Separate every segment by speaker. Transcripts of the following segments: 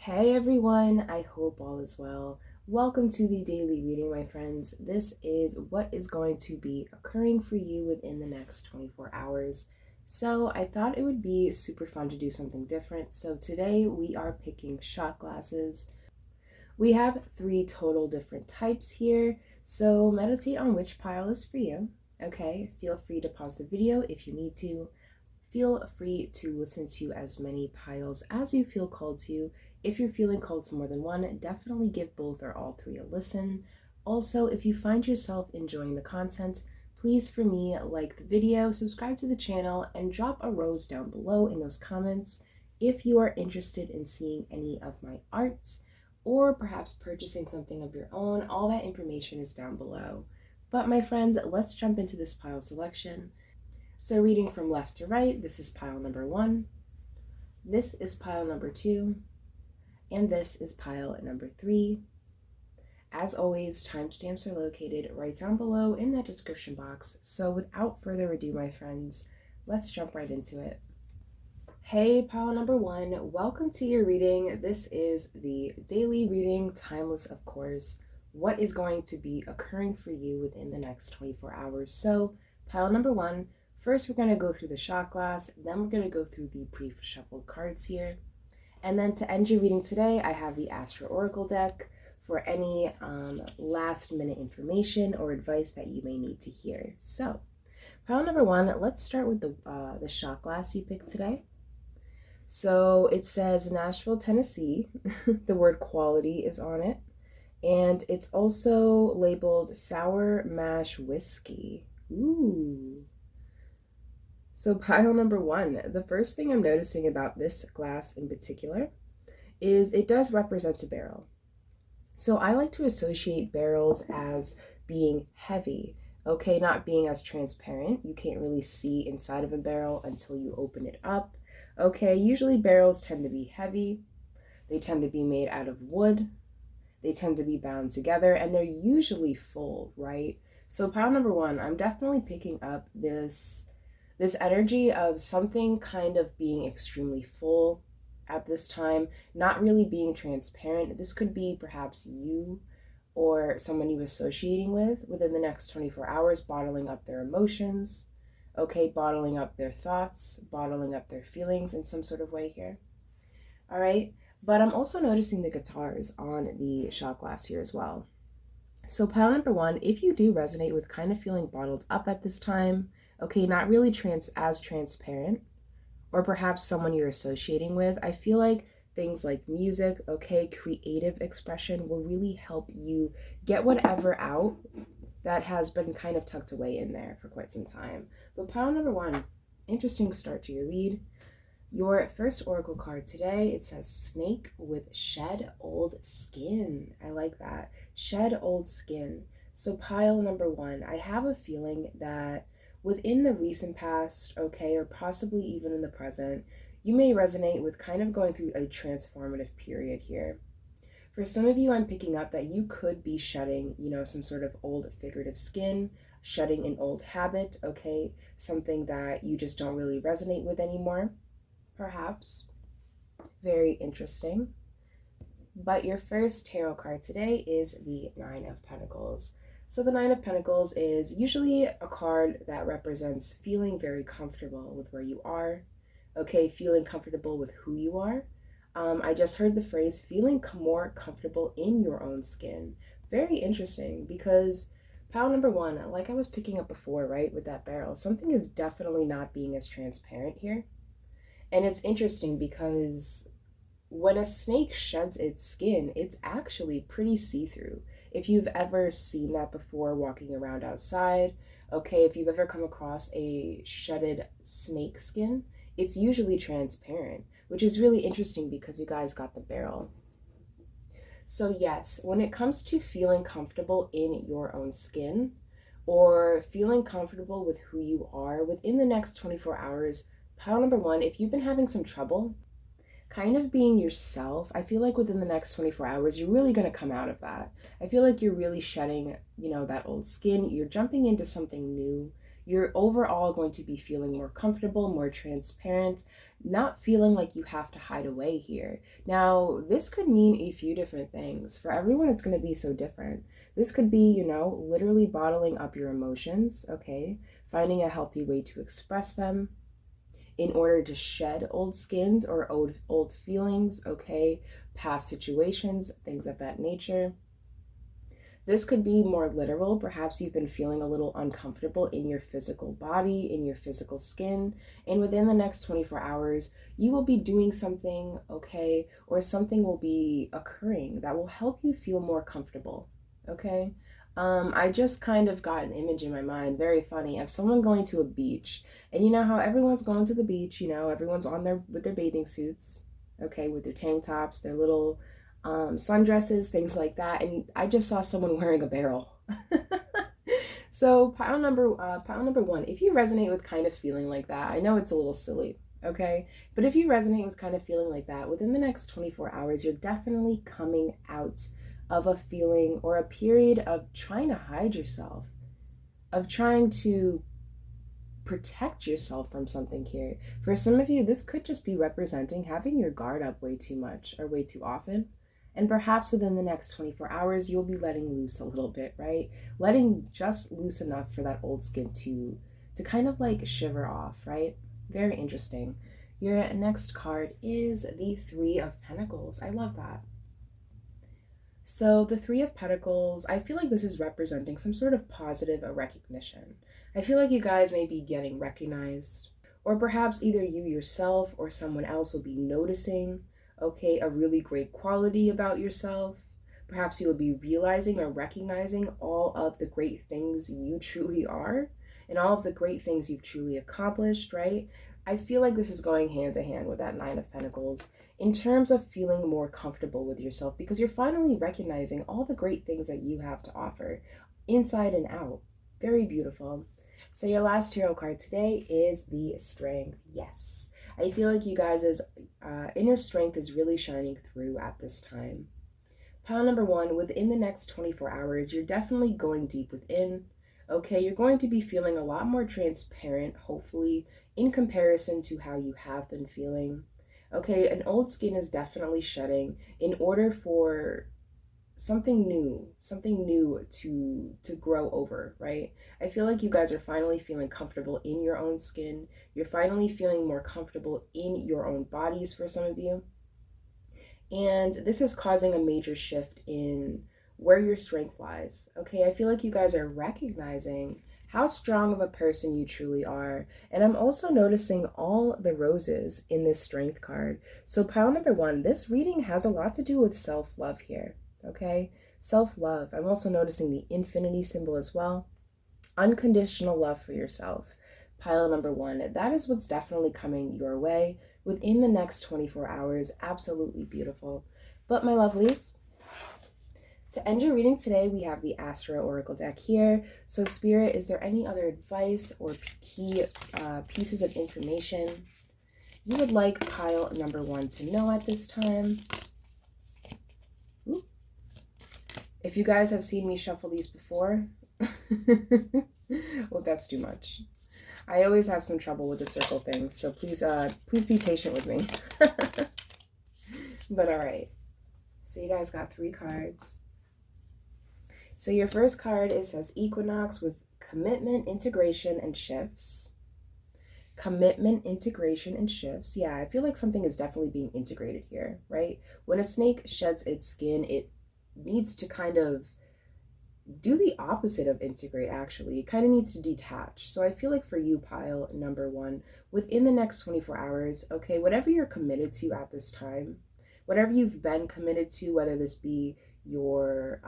Speaker 1: Hey everyone, I hope all is well. Welcome to the daily reading, my friends. This is what is going to be occurring for you within the next 24 hours. So I thought it would be super fun to do something different. So today we are picking shot glasses. We have 3 total different types here. So meditate on which pile is for you. Okay, feel free to pause the video if you need to. Feel free to listen to as many piles as you feel called to. If you're feeling called to more than one, definitely give both or all 3 a listen. Also, if you find yourself enjoying the content, please for me like the video, subscribe to the channel, and drop a rose down below in those comments if you are interested in seeing any of my arts or perhaps purchasing something of your own. All that information is down below. But my friends, let's jump into this pile selection. So reading from left to right, this is pile number 1, this is pile number 2, and this is pile number 3. As always, timestamps are located right down below in that description box. So without further ado, my friends, let's jump right into it. Hey, pile number 1, welcome to your reading. This is the daily reading, timeless of course. What is going to be occurring for you within the next 24 hours? So pile number 1, first, we're going to go through the shot glass, then we're going to go through the pre-shuffled cards here. And then to end your reading today, I have the Astro Oracle deck for any last minute information or advice that you may need to hear. So, pile number 1, let's start with the shot glass you picked today. So it says Nashville, Tennessee. The word quality is on it. And it's also labeled sour mash whiskey. Ooh. So pile number 1, the first thing I'm noticing about this glass in particular is it does represent a barrel. So I like to associate barrels as being heavy, okay, not being as transparent. You can't really see inside of a barrel until you open it up. Okay, usually barrels tend to be heavy. They tend to be made out of wood. They tend to be bound together, and they're usually full, right? So pile number 1, I'm definitely picking up this energy of something kind of being extremely full at this time, not really being transparent. This could be perhaps you or someone you're associating with within the next 24 hours, bottling up their emotions, okay, bottling up their thoughts, bottling up their feelings in some sort of way here. All right, but I'm also noticing the guitars on the shot glass here as well. So pile number 1, if you do resonate with kind of feeling bottled up at this time, okay, not really as transparent, or perhaps someone you're associating with, I feel like things like music, okay, creative expression will really help you get whatever out that has been kind of tucked away in there for quite some time. But pile number 1, interesting start to your read. Your first oracle card today, it says snake with shed old skin. I like that. Shed old skin. So pile number 1, I have a feeling that within the recent past, okay, or possibly even in the present, you may resonate with kind of going through a transformative period here. For some of you, I'm picking up that you could be shedding, some sort of old figurative skin, shedding an old habit, okay, something that you just don't really resonate with anymore, perhaps. Very interesting. But your first tarot card today is the 9 of Pentacles. So the 9 of Pentacles is usually a card that represents feeling very comfortable with where you are, okay, feeling comfortable with who you are. I just heard the phrase feeling more comfortable in your own skin. Very interesting, because pile number 1, like I was picking up before, right, with that barrel, something is definitely not being as transparent here. And it's interesting because when a snake sheds its skin, it's actually pretty see-through. If you've ever seen that before walking around outside, okay, if you've ever come across a shedded snake skin, it's usually transparent, which is really interesting because you guys got the barrel. So yes, when it comes to feeling comfortable in your own skin or feeling comfortable with who you are within the next 24 hours, pile number 1, if you've been having some trouble kind of being yourself, I feel like within the next 24 hours, you're really going to come out of that. I feel like you're really shedding, that old skin. You're jumping into something new. You're overall going to be feeling more comfortable, more transparent, not feeling like you have to hide away here. Now, this could mean a few different things. For everyone, it's going to be so different. This could be, literally bottling up your emotions, okay? Finding a healthy way to express them in order to shed old skins or old feelings, okay? Past situations, things of that nature. This could be more literal. Perhaps you've been feeling a little uncomfortable in your physical body, in your physical skin, and within the next 24 hours, you will be doing something, okay, or something will be occurring that will help you feel more comfortable, okay? I just kind of got an image in my mind, very funny, of someone going to a beach. And you know how everyone's going to the beach, everyone's on their with their bathing suits, okay, with their tank tops, their little sundresses, things like that. And I just saw someone wearing a barrel. So pile number one, if you resonate with kind of feeling like that, I know it's a little silly, okay? But if you resonate with kind of feeling like that, within the next 24 hours, you're definitely coming out of a feeling or a period of trying to hide yourself, of trying to protect yourself from something here. For some of you, this could just be representing having your guard up way too much or way too often. And perhaps within the next 24 hours, you'll be letting loose a little bit, right? Letting just loose enough for that old skin to kind of like shiver off, right? Very interesting. Your next card is the Three of Pentacles. I love that. So the Three of Pentacles, I feel like this is representing some sort of positive recognition. I feel like you guys may be getting recognized, or perhaps either you yourself or someone else will be noticing, okay, a really great quality about yourself. Perhaps you'll be realizing or recognizing all of the great things you truly are and all of the great things you've truly accomplished, right? I feel like this is going hand to hand with that Nine of Pentacles in terms of feeling more comfortable with yourself because you're finally recognizing all the great things that you have to offer inside and out. Very beautiful. So your last tarot card today is the Strength. Yes. I feel like you guys' inner strength is really shining through at this time. Pile number one, within the next 24 hours, you're definitely going deep within. Okay, you're going to be feeling a lot more transparent, hopefully, in comparison to how you have been feeling. Okay, an old skin is definitely shedding in order for something new to grow over, right? I feel like you guys are finally feeling comfortable in your own skin. You're finally feeling more comfortable in your own bodies for some of you. And this is causing a major shift in where your strength lies. Okay, I feel like you guys are recognizing how strong of a person you truly are. And I'm also noticing all the roses in this Strength card. So pile number one, this reading has a lot to do with self-love here. Okay, self-love. I'm also noticing the infinity symbol as well. Unconditional love for yourself. Pile number one, that is what's definitely coming your way within the next 24 hours. Absolutely beautiful. But my lovelies, to end your reading today, we have the Astro Oracle deck here. So Spirit, is there any other advice or key pieces of information you would like pile number one to know at this time? Ooh. If you guys have seen me shuffle these before, well, that's too much. I always have some trouble with the circle things, so please be patient with me. But all right, so you guys got 3 cards. So your first card, it says Equinox with commitment, integration, and shifts. Commitment, integration, and shifts. Yeah, I feel like something is definitely being integrated here, right? When a snake sheds its skin, it needs to kind of do the opposite of integrate, actually. It kind of needs to detach. So I feel like for you, pile number one, within the next 24 hours, okay, whatever you're committed to at this time, whatever you've been committed to, whether this be your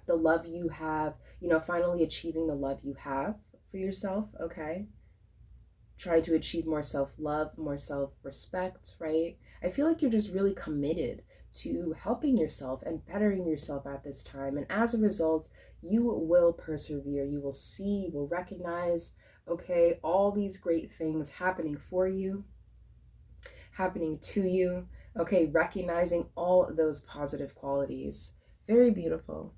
Speaker 1: the love you have, finally achieving the love you have for yourself, okay? Trying to achieve more self-love, more self-respect, right? I feel like you're just really committed to helping yourself and bettering yourself at this time. And as a result, you will persevere. You will see, you will recognize, okay, all these great things happening for you, happening to you, okay, recognizing all those positive qualities. Very beautiful.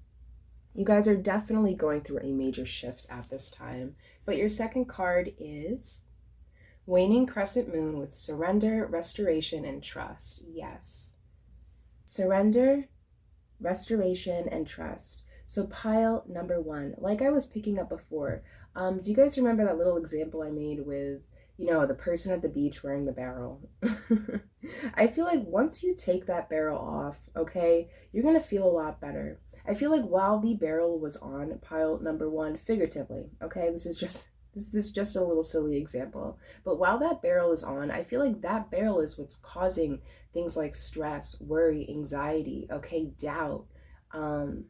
Speaker 1: You guys are definitely going through a major shift at this time. But your second card is Waning Crescent Moon with Surrender, Restoration, and Trust. Yes. Surrender, restoration, and trust. So pile number one, like I was picking up before, do you guys remember that little example I made with, the person at the beach wearing the barrel? I feel like once you take that barrel off, okay, you're gonna feel a lot better. I feel like while the barrel was on pile number one, figuratively, okay, this is just a little silly example. But while that barrel is on, I feel like that barrel is what's causing things like stress, worry, anxiety, okay, doubt, um,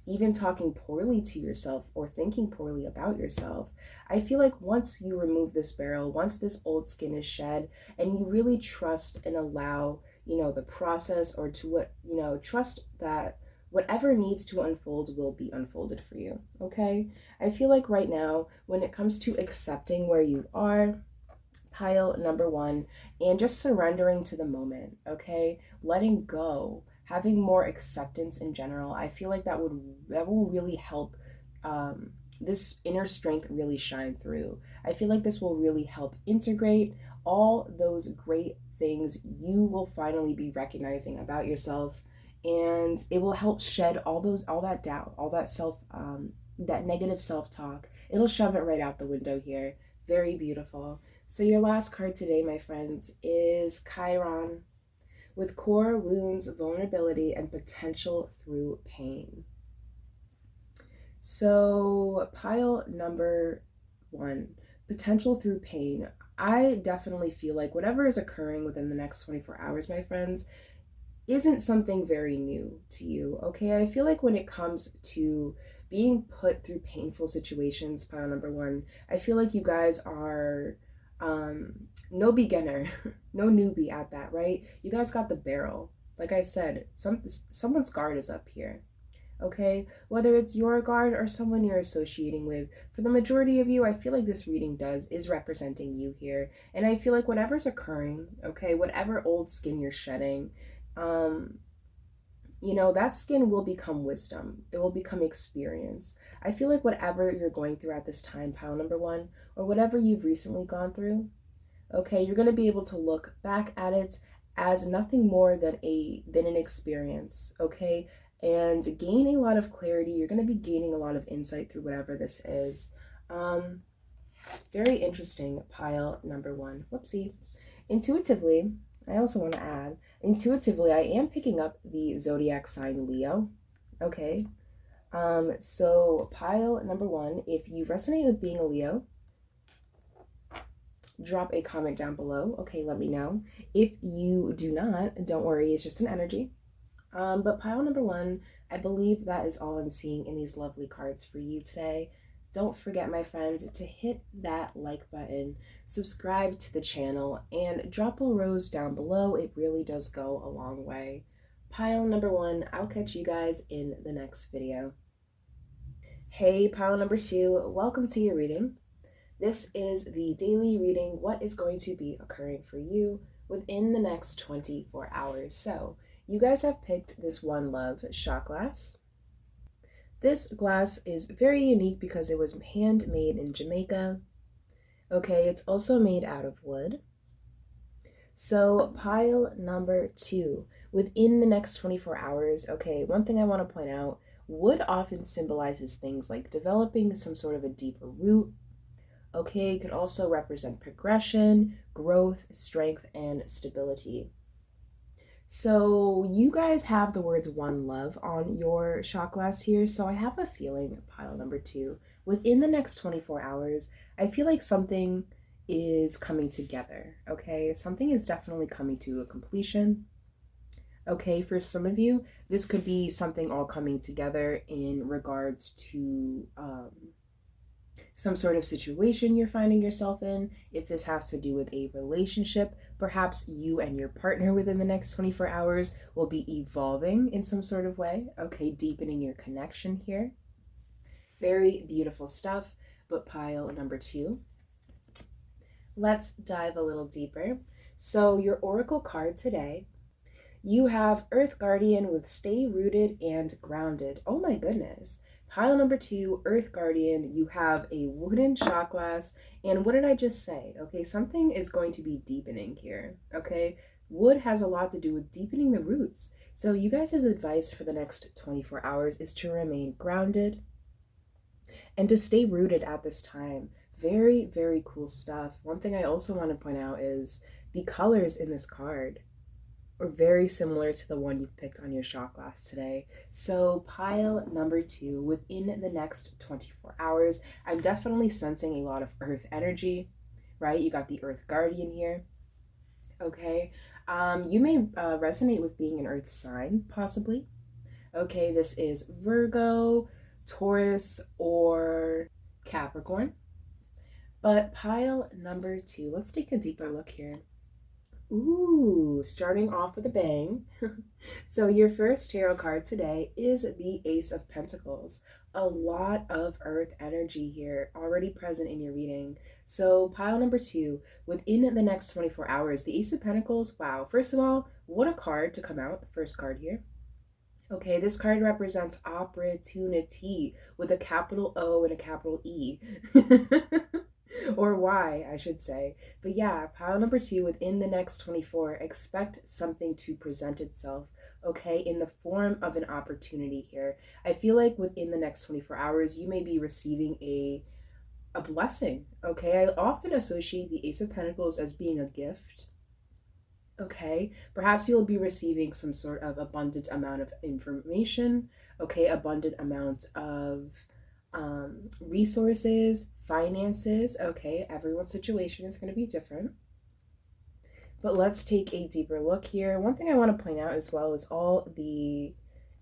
Speaker 1: even talking poorly to yourself or thinking poorly about yourself. I feel like once you remove this barrel, once this old skin is shed, and you really trust and allow, the process, or to trust that whatever needs to unfold will be unfolded for you, okay? I feel like right now, when it comes to accepting where you are, pile number one, and just surrendering to the moment, okay? Letting go, having more acceptance in general. I feel like that will really help this inner strength really shine through. I feel like this will really help integrate all those great things you will finally be recognizing about yourself, and it will help shed all that doubt, all that that negative self-talk. It'll shove it right out the window here. Very beautiful. So your last card today, my friends, is Chiron with core wounds, vulnerability, and potential through pain. So pile number one, potential through pain. I definitely feel like whatever is occurring within the next 24 hours, my friends, isn't something very new to you, okay? I feel like when it comes to being put through painful situations, pile number one, I feel like you guys are no beginner, no newbie at that, right? You guys got the barrel. Like I said, someone's guard is up here, okay? Whether it's your guard or someone you're associating with, for the majority of you, I feel like this reading is representing you here. And I feel like whatever's occurring, okay, whatever old skin you're shedding, um, that skin will become wisdom. It will become experience. I feel like whatever you're going through at this time, pile number one, or whatever you've recently gone through, okay, you're going to be able to look back at it as nothing more than an experience, okay, and gain a lot of clarity. You're going to be gaining a lot of insight through whatever this is. um Very interesting, pile number one. Whoopsie. Intuitively, I also want to add, intuitively, I am picking up the zodiac sign Leo, okay? So pile number one, if you resonate with being a Leo, drop a comment down below. Okay, let me know. If you do not, don't worry, it's just an energy. But pile number one, I believe that is all I'm seeing in these lovely cards for you today. Don't forget, my friends, to hit that like button, subscribe to the channel, and drop a rose down below. It really does go a long way. Pile number one, I'll catch you guys in the next video. Hey, pile number two, welcome to your reading. This is the daily reading, what is going to be occurring for you within the next 24 hours. So, you guys have picked this One Love shot glass. This glass is very unique because it was handmade in Jamaica. Okay, it's also made out of wood. So, pile number two, within the next 24 hours, okay, one thing I want to point out, wood often symbolizes things like developing some sort of a deeper root. Okay, it could also represent progression, growth, strength, and stability. So you guys have the words one love on your shot glass here. So I have a feeling, pile number two, within the next 24 hours, I feel like something is coming together. Okay, something is definitely coming to a completion. Okay, for some of you, this could be something all coming together in regards to some sort of situation you're finding yourself in. If this has to do with a relationship, perhaps you and your partner within the next 24 hours will be evolving in some sort of way, okay, deepening your connection here. Very beautiful stuff. But pile number two, let's dive a little deeper. So your oracle card today You have Earth Guardian with Stay Rooted and Grounded. Oh my goodness. Pile number 2, Earth Guardian, you have a wooden shot glass. And what did I just say? Okay, something is going to be deepening here. Okay, wood has a lot to do with deepening the roots. So, you guys' advice for the next 24 hours is to remain grounded and to stay rooted at this time. Very, very cool stuff. One thing I also want to point out is the colors in this card are very similar to the one you've picked on your shot glass today. So pile number 2, within the next 24 hours, I'm definitely sensing a lot of earth energy, right? You got the Earth Guardian here, okay? You may resonate with being an earth sign, possibly. Okay, this is Virgo, Taurus, or Capricorn. But pile number 2, let's take a deeper look here. Ooh, starting off with a bang. So your first tarot card today is the Ace of Pentacles. A lot of earth energy here already present in your reading. So pile number 2, within the next 24 hours, the Ace of Pentacles, wow. First of all, what a card to come out, the first card here. Okay, this card represents opportunity with a capital O and a capital E. Or Y, I should say. But yeah, pile number 2, within the next 24, expect something to present itself, okay, in the form of an opportunity here. I feel like within the next 24 hours, you may be receiving a blessing, okay? I often associate the Ace of Pentacles as being a gift. Okay, perhaps you'll be receiving some sort of abundant amount of information, okay, abundant amount of resources, finances, okay, everyone's situation is going to be different. But let's take a deeper look here. One thing I want to point out as well is all the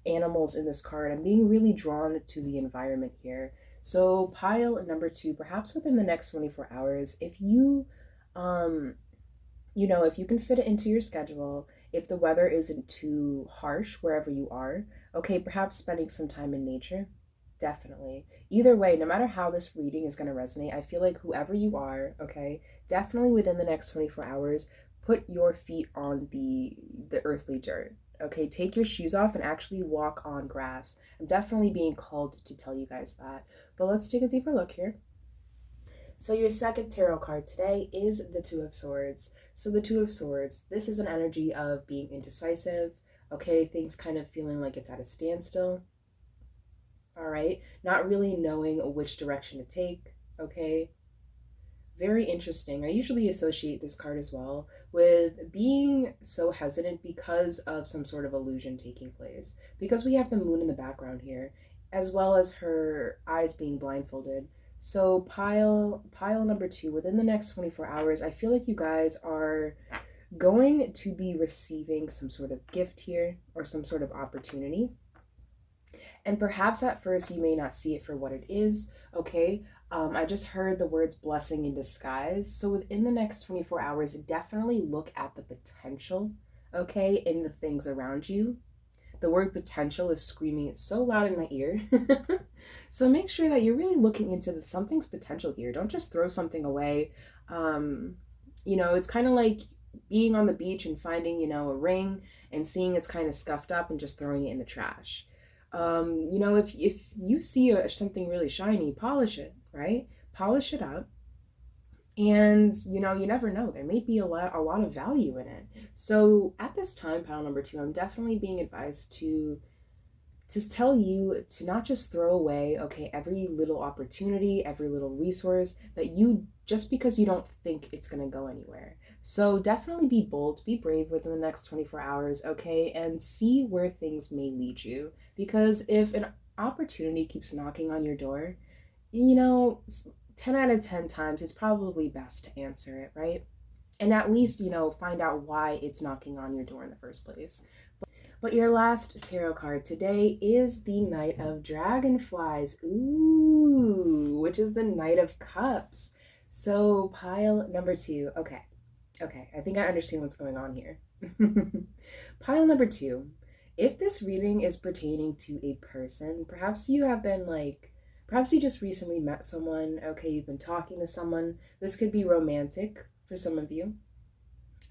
Speaker 1: animals in this card. I'm being really drawn to the environment here. So pile number 2, perhaps within the next 24 hours, if you if you can fit it into your schedule, if the weather isn't too harsh wherever you are, okay, perhaps spending some time in nature, definitely. Either way, no matter how this reading is going to resonate, I feel like whoever you are, okay, definitely within the next 24 hours, put your feet on the earthly dirt. Okay, take your shoes off and actually walk on grass. I'm definitely being called to tell you guys that. But let's take a deeper look here. So your second tarot card today is the Two of Swords. So the Two of Swords, this is an energy of being indecisive, okay, things kind of feeling like it's at a standstill, all right, not really knowing which direction to take, okay. Very interesting. I usually associate this card as well with being so hesitant because of some sort of illusion taking place, because we have the moon in the background here, as well as her eyes being blindfolded. So pile number 2, within the next 24 hours, I feel like you guys are going to be receiving some sort of gift here or some sort of opportunity. And perhaps at first you may not see it for what it is, okay? I just heard the words blessing in disguise. So within the next 24 hours, definitely look at the potential, okay, in the things around you. The word potential is screaming so loud in my ear. So make sure that you're really looking into something's potential here. Don't just throw something away. It's kind of like being on the beach and finding, a ring and seeing it's kind of scuffed up and just throwing it in the trash. If you see something really shiny, polish it, right? Polish it up. And you never know, there may be a lot of value in it. So at this time, pile number 2, I'm definitely being advised to tell you to not just throw away, okay, every little opportunity, every little resource that you, just because you don't think it's going to go anywhere. So definitely be bold, be brave within the next 24 hours, okay, and see where things may lead you. Because if an opportunity keeps knocking on your door, 10 out of 10 times, it's probably best to answer it, right? And at least, find out why it's knocking on your door in the first place. But your last tarot card today is the Knight of Dragonflies. Ooh, which is the Knight of Cups. So pile number 2. Okay, I think I understand what's going on here. Pile number 2. If this reading is pertaining to a person, perhaps you just recently met someone, okay, you've been talking to someone. This could be romantic for some of you.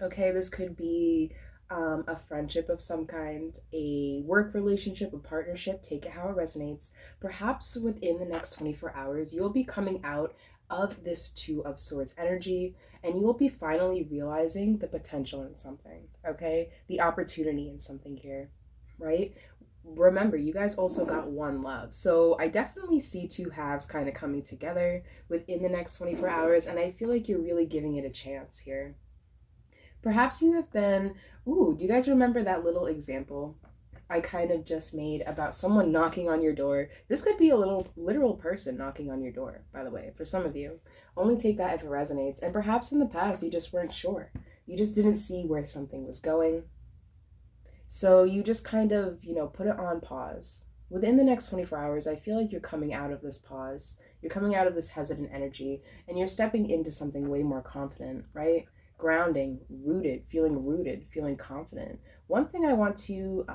Speaker 1: Okay, this could be a friendship of some kind, a work relationship, a partnership, take it how it resonates. Perhaps within the next 24 hours, you'll be coming out of this Two of Swords energy and you will be finally realizing the potential in something, okay? The opportunity in something here, right? Remember, you guys also got one love. So I definitely see two halves kind of coming together within the next 24 hours, and I feel like you're really giving it a chance here. Perhaps you have been, ooh, do you guys remember that little example I kind of just made about someone knocking on your door? This could be a little literal person knocking on your door, by the way, for some of you. Only take that if it resonates. And perhaps in the past you just weren't sure. You just didn't see where something was going. So you just kind of, put it on pause. Within the next 24 hours, I feel like you're coming out of this pause. You're coming out of this hesitant energy and you're stepping into something way more confident, right? Grounding, rooted, feeling confident. One thing I want to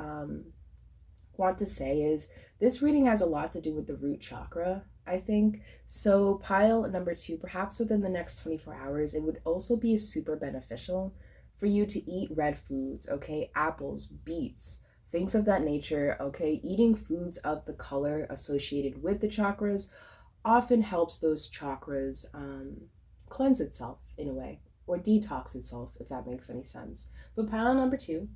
Speaker 1: say is this reading has a lot to do with the root chakra, I think. So pile number 2, perhaps within the next 24 hours, it would also be super beneficial for you to eat red foods, okay? Apples, beets, things of that nature, okay? Eating foods of the color associated with the chakras often helps those chakras cleanse itself in a way, or detox itself, if that makes any sense. But pile number 2,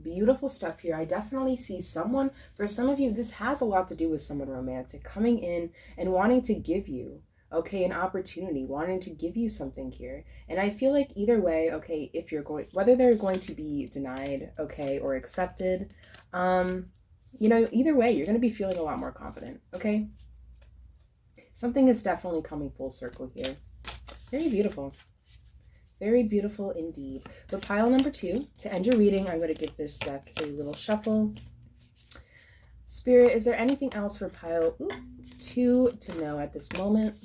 Speaker 1: beautiful stuff here. I definitely see someone, for some of you, this has a lot to do with someone romantic coming in and wanting to give you, okay, an opportunity, wanting to give you something here. And I feel like either way, okay, if you're going, whether they're going to be denied, okay, or accepted, either way, you're going to be feeling a lot more confident, okay? Something is definitely coming full circle here. Very beautiful. Very beautiful indeed. But pile number 2, to end your reading, I'm going to give this deck a little shuffle. Spirit, is there anything else for pile 2 to know at this moment?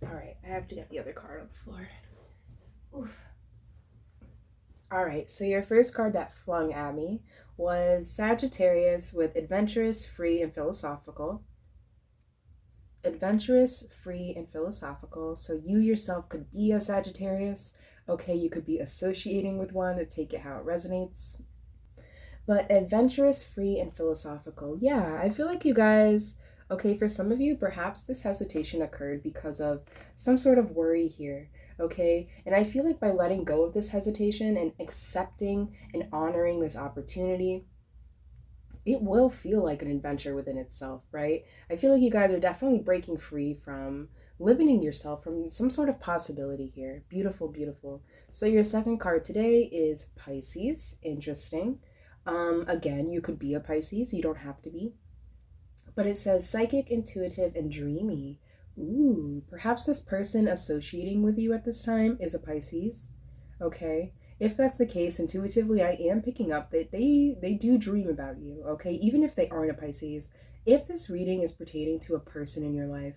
Speaker 1: All right, I have to get the other card on the floor. Oof. All right, so your first card that flung at me was Sagittarius with adventurous, free, and philosophical. Adventurous, free, and philosophical. So you yourself could be a Sagittarius. Okay, you could be associating with one, to take it how it resonates. But adventurous, free, and philosophical. Yeah, I feel like you guys, okay, for some of you, perhaps this hesitation occurred because of some sort of worry here, okay? And I feel like by letting go of this hesitation and accepting and honoring this opportunity, it will feel like an adventure within itself, right? I feel like you guys are definitely breaking free from limiting yourself from some sort of possibility here. Beautiful, beautiful. So your second card today is Pisces. Interesting. Again, you could be a Pisces. You don't have to be. But it says psychic, intuitive, and dreamy. Ooh, perhaps this person associating with you at this time is a Pisces. Okay. If that's the case, intuitively, I am picking up that they do dream about you, okay? Even if they aren't a Pisces. If this reading is pertaining to a person in your life,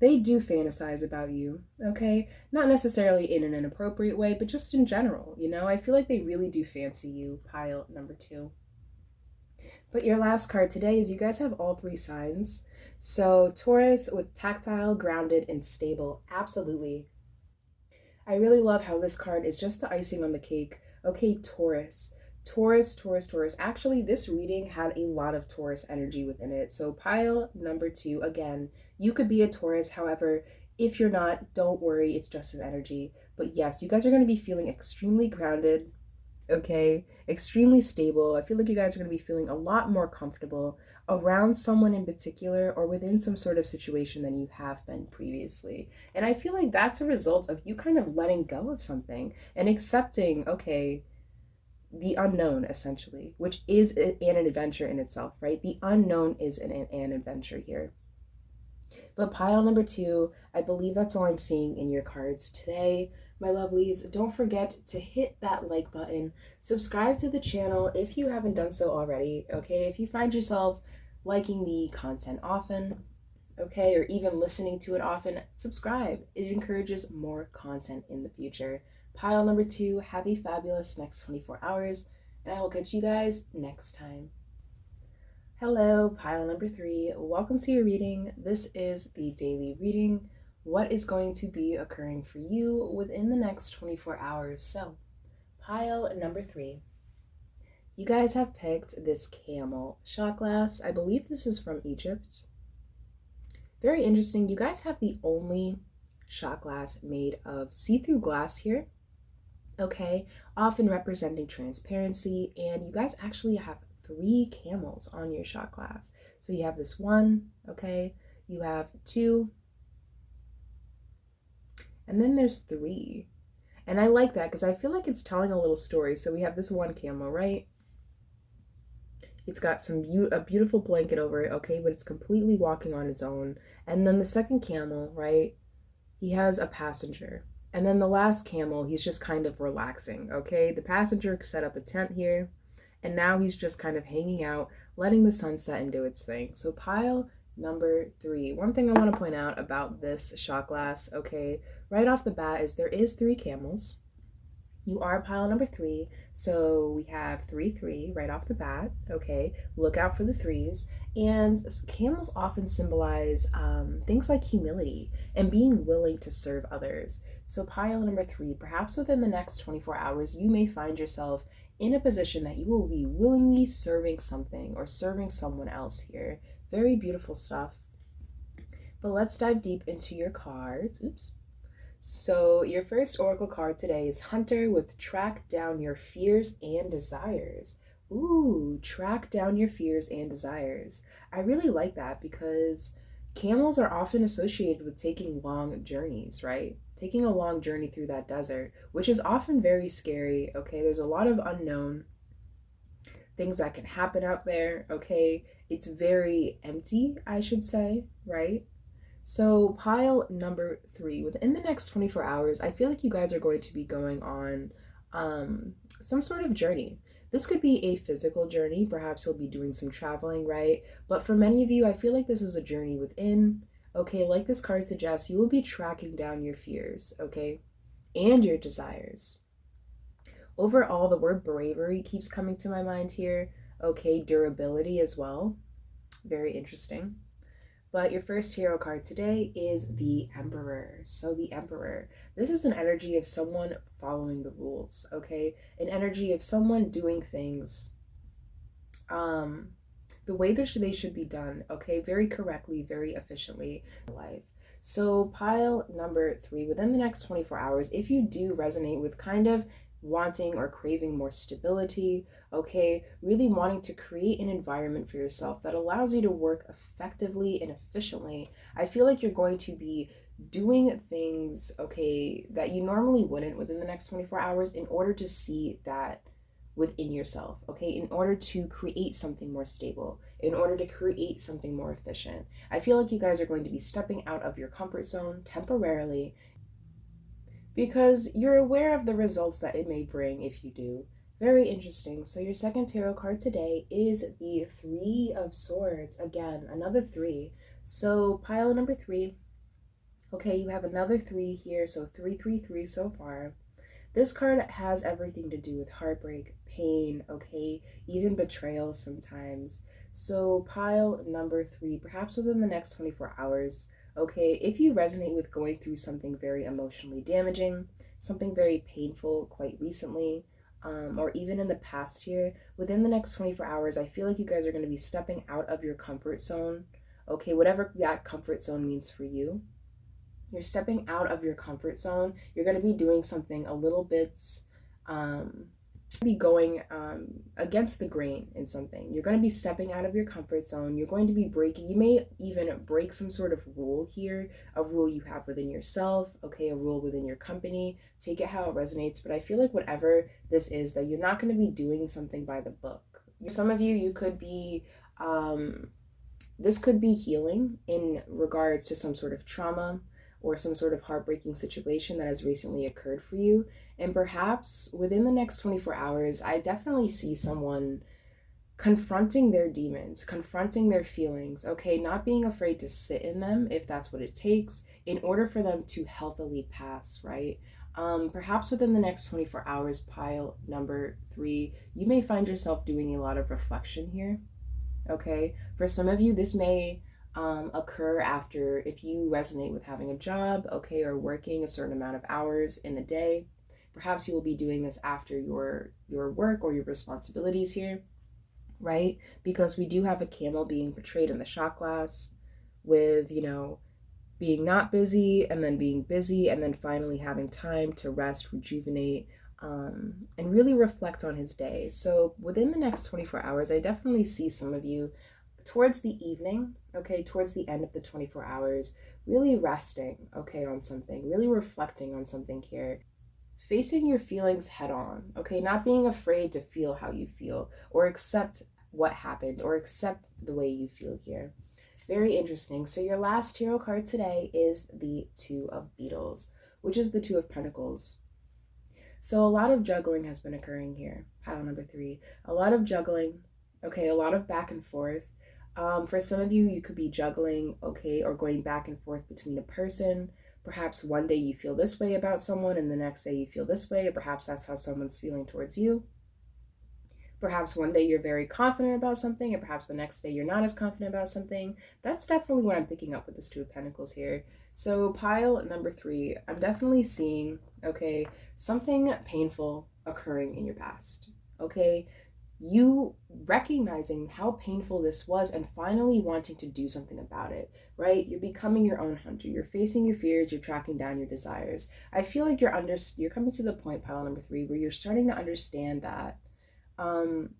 Speaker 1: they do fantasize about you, okay? Not necessarily in an inappropriate way, but just in general, I feel like they really do fancy you, pile number 2. But your last card today is you guys have all 3 signs. So Taurus with tactile, grounded, and stable. Absolutely. I really love how this card is just the icing on the cake. Okay, Taurus. Taurus, Taurus, Taurus. Actually, this reading had a lot of Taurus energy within it. So pile number 2, again, you could be a Taurus. However, if you're not, don't worry. It's just an energy. But yes, you guys are going to be feeling extremely grounded, okay? Extremely stable. I feel like you guys are going to be feeling a lot more comfortable around someone in particular or within some sort of situation than you have been previously. And I feel like that's a result of you kind of letting go of something and accepting, okay, the unknown essentially, which is an adventure in itself, right? The unknown is an adventure here. But pile number 2, I believe that's all I'm seeing in your cards today. My lovelies, don't forget to hit that like button, subscribe to the channel if you haven't done so already, okay? If you find yourself liking the content often, okay, or even listening to it often, subscribe. It encourages more content in the future. Pile number 2, have a fabulous next 24 hours, and I will catch you guys next time. Hello, pile number 3. Welcome to your reading. This is the daily reading. what is going to be occurring for you within the next 24 hours. So, pile number 3. You guys have picked this camel shot glass. I believe this is from Egypt. Very interesting. You guys have the only shot glass made of see-through glass here, okay? Often representing transparency, and you guys actually have 3 camels on your shot glass. So you have this one, okay? You have 2, and then there's 3. And I like that because I feel like it's telling a little story. So we have this one camel, right? It's got a beautiful blanket over it, okay, but it's completely walking on its own. And then the second camel, right? He has a passenger. And then the last camel, he's just kind of relaxing, okay? The passenger set up a tent here, and now he's just kind of hanging out, letting the sun set and do its thing. So pile number 3. One thing I want to point out about this shot glass, okay, right off the bat is there is 3 camels. You are pile number 3, so we have 3, 3 right off the bat, okay? Look out for the 3s. And camels often symbolize things like humility and being willing to serve others. So pile number 3, perhaps within the next 24 hours, you may find yourself in a position that you will be willingly serving something or serving someone else here. Very beautiful stuff. But let's dive deep into your cards. Oops. So your first oracle card today is Hunter with Track Down Your Fears and Desires. Ooh, track down your fears and desires. I really like that because camels are often associated with taking long journeys, right? Taking a long journey through that desert, which is often very scary, okay? There's a lot of unknown things that can happen out there, okay? It's very empty, I should say, right? So pile number 3, within the next 24 hours, I feel like you guys are going to be going on some sort of journey. This could be a physical journey. Perhaps you'll be doing some traveling, right? But for many of you, I feel like this is a journey within. Okay, like this card suggests, you will be tracking down your fears, okay? And your desires. Overall, the word bravery keeps coming to my mind here. Okay, durability as well. Very interesting. But your first hero card today is the Emperor. So the Emperor, this is an energy of someone following the rules, okay? An energy of someone doing things the way that they should be done, okay? Very correctly, very efficiently in life. So pile number 3, within the next 24 hours, if you do resonate with kind of wanting or craving more stability, okay, really wanting to create an environment for yourself that allows you to work effectively and efficiently, I feel like you're going to be doing things, okay, that you normally wouldn't within the next 24 hours in order to see that within yourself, okay, in order to create something more stable, in order to create something more efficient. I feel like you guys are going to be stepping out of your comfort zone temporarily because you're aware of the results that it may bring if you do. Very interesting. So your second tarot card today is the 3 of Swords. Again, another 3. So pile number 3. Okay, you have another 3 here, so 3, 3, 3 so far. This card has everything to do with heartbreak, pain, okay, even betrayal sometimes. So pile number 3, perhaps within the next 24 hours, okay, if you resonate with going through something very emotionally damaging, something very painful quite recently, or even in the past year, within the next 24 hours, I feel like you guys are going to be stepping out of your comfort zone, okay, whatever that comfort zone means for you. You're stepping out of your comfort zone. You're going to be doing something a little bit, be going against the grain in something. You're going to be stepping out of your comfort zone. You're going to be breaking, you may even break some sort of rule here, a rule you have within yourself, okay, a rule within your company. Take it how it resonates. But I feel like whatever this is, that you're not going to be doing something by the book. Some of you could be, this could be healing in regards to some sort of trauma or some sort of heartbreaking situation that has recently occurred for you. And perhaps within the next 24 hours, I definitely see someone confronting their demons, confronting their feelings, okay, not being afraid to sit in them if that's what it takes in order for them to healthily pass, right? Perhaps within the next 24 hours, pile number 3, you may find yourself doing a lot of reflection here, okay? For some of you, this may occur after, if you resonate with having a job, okay, or working a certain amount of hours in the day. Perhaps you will be doing this after your work or your responsibilities here, right? Because we do have a camel being portrayed in the shot glass with, being not busy and then being busy and then finally having time to rest, rejuvenate, and really reflect on his day. So within the next 24 hours, I definitely see some of you towards the evening, okay, towards the end of the 24 hours, really resting, okay, on something, really reflecting on something here, facing your feelings head on, okay, not being afraid to feel how you feel or accept what happened or accept the way you feel here. Very interesting. So your last tarot card today is the Two of Beetles, which is the Two of Pentacles. So a lot of juggling has been occurring here, pile number 3. A lot of juggling, okay, a lot of back and forth. For some of you, you could be juggling, okay, or going back and forth between a person. Perhaps one day you feel this way about someone and the next day you feel this way, or perhaps that's how someone's feeling towards you. Perhaps one day you're very confident about something, and perhaps the next day you're not as confident about something. That's definitely what I'm picking up with this Two of Pentacles here. So pile number 3, I'm definitely seeing, okay, something painful occurring in your past, okay? You recognizing how painful this was and finally wanting to do something about it, right? You're becoming your own hunter. You're facing your fears. You're tracking down your desires. I feel like you're coming to the point, pile number 3, where you're starting to understand that um,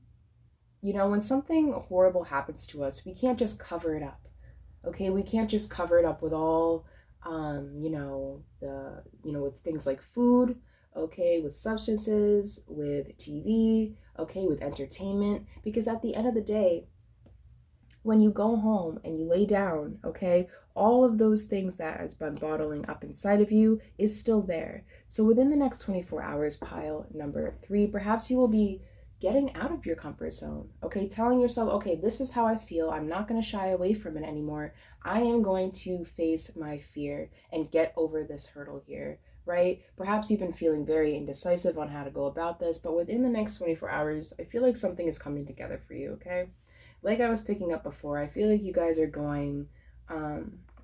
Speaker 1: when something horrible happens to us, we can't just cover it up. Okay, we can't just cover it up with all, with things like food, okay, with substances, with TV, okay, with entertainment, because at the end of the day, when you go home and you lay down, okay, all of those things that has been bottling up inside of you is still there. So within the next 24 hours, pile number 3, perhaps you will be getting out of your comfort zone, okay, telling yourself, okay, this is how I feel. I'm not going to shy away from it anymore. I am going to face my fear and get over this hurdle here, right? Perhaps you've been feeling very indecisive on how to go about this, but within the next 24 hours, I feel like something is coming together for you, okay? Like I was picking up before, I feel like you guys are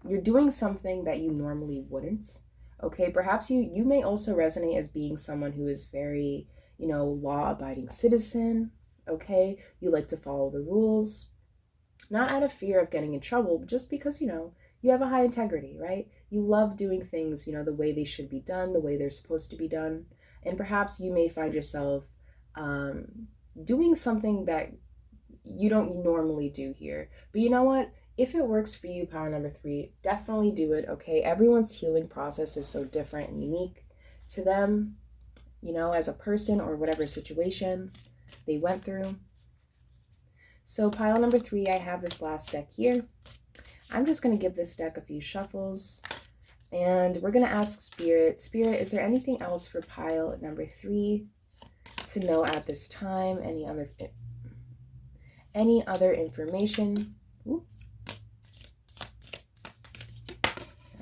Speaker 1: you're doing something that you normally wouldn't. Okay, perhaps you may also resonate as being someone who is very, law-abiding citizen. Okay, you like to follow the rules, not out of fear of getting in trouble, but just because, you have a high integrity, right? You love doing things, the way they should be done, the way they're supposed to be done. And perhaps you may find yourself doing something that you don't normally do here. But you know what? If it works for you, pile number 3, definitely do it, okay? Everyone's healing process is so different and unique to them, as a person or whatever situation they went through. So pile number 3, I have this last deck here. I'm just going to give this deck a few shuffles. And we're going to ask Spirit, is there anything else for pile number 3 to know at this time? Any other information? Ooh.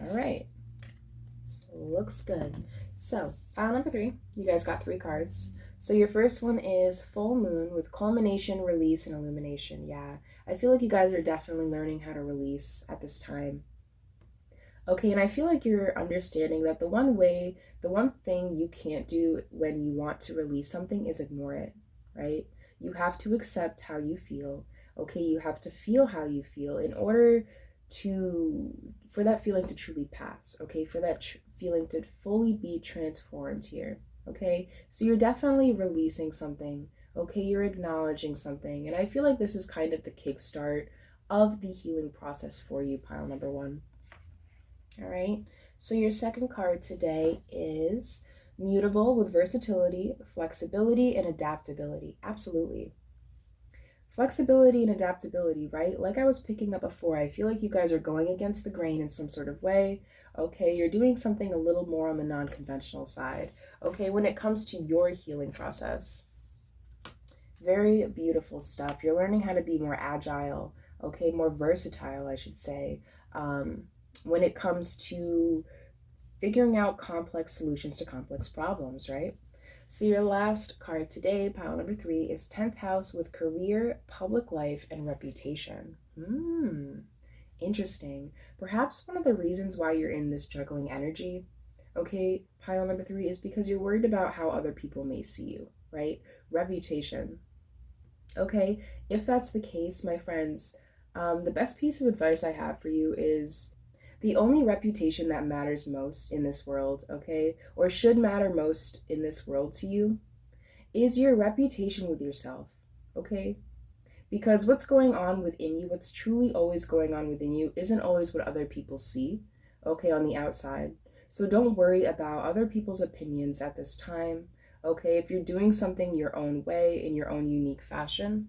Speaker 1: All right, looks good. So pile number 3, you guys got 3 cards. So your first one is full moon with culmination, release, and illumination. Yeah, I feel like you guys are definitely learning how to release at this time. Okay, and I feel like you're understanding that the one thing you can't do when you want to release something is ignore it, right? You have to accept how you feel. Okay, you have to feel how you feel in order for that feeling to truly pass, okay? For that feeling to fully be transformed here, okay? So you're definitely releasing something, okay? You're acknowledging something, and I feel like this is kind of the kickstart of the healing process for you, pile number 1. All right, so your second card today is mutable with versatility, flexibility, and adaptability. Absolutely. Flexibility and adaptability, right? Like I was picking up before, I feel like you guys are going against the grain in some sort of way. Okay, you're doing something a little more on the non-conventional side. Okay, when it comes to your healing process. Very beautiful stuff. You're learning how to be more agile, okay, more versatile, I should say. When it comes to figuring out complex solutions to complex problems, right? So your last card today, pile number 3, is 10th house with career, public life, and reputation. Interesting. Perhaps one of the reasons why you're in this juggling energy, okay, pile number 3, is because you're worried about how other people may see you, right? Reputation. Okay, if that's the case, my friends, the best piece of advice I have for you is the only reputation that matters most in this world, okay, or should matter most in this world to you, is your reputation with yourself, okay? Because what's going on within you, what's truly always going on within you, isn't always what other people see, okay, on the outside. So don't worry about other people's opinions at this time, okay? If you're doing something your own way, in your own unique fashion,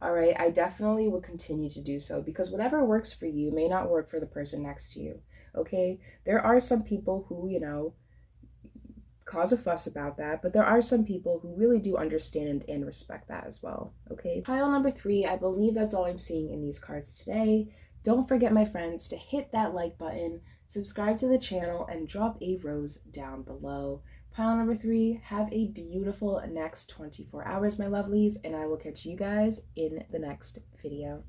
Speaker 1: all right, I definitely would continue to do so because whatever works for you may not work for the person next to you, okay? There are some people who, cause a fuss about that, but there are some people who really do understand and respect that as well, okay? Pile number 3, I believe that's all I'm seeing in these cards today. Don't forget, my friends, to hit that like button, subscribe to the channel, and drop a rose down below. Pile number 3, have a beautiful next 24 hours, my lovelies, and I will catch you guys in the next video.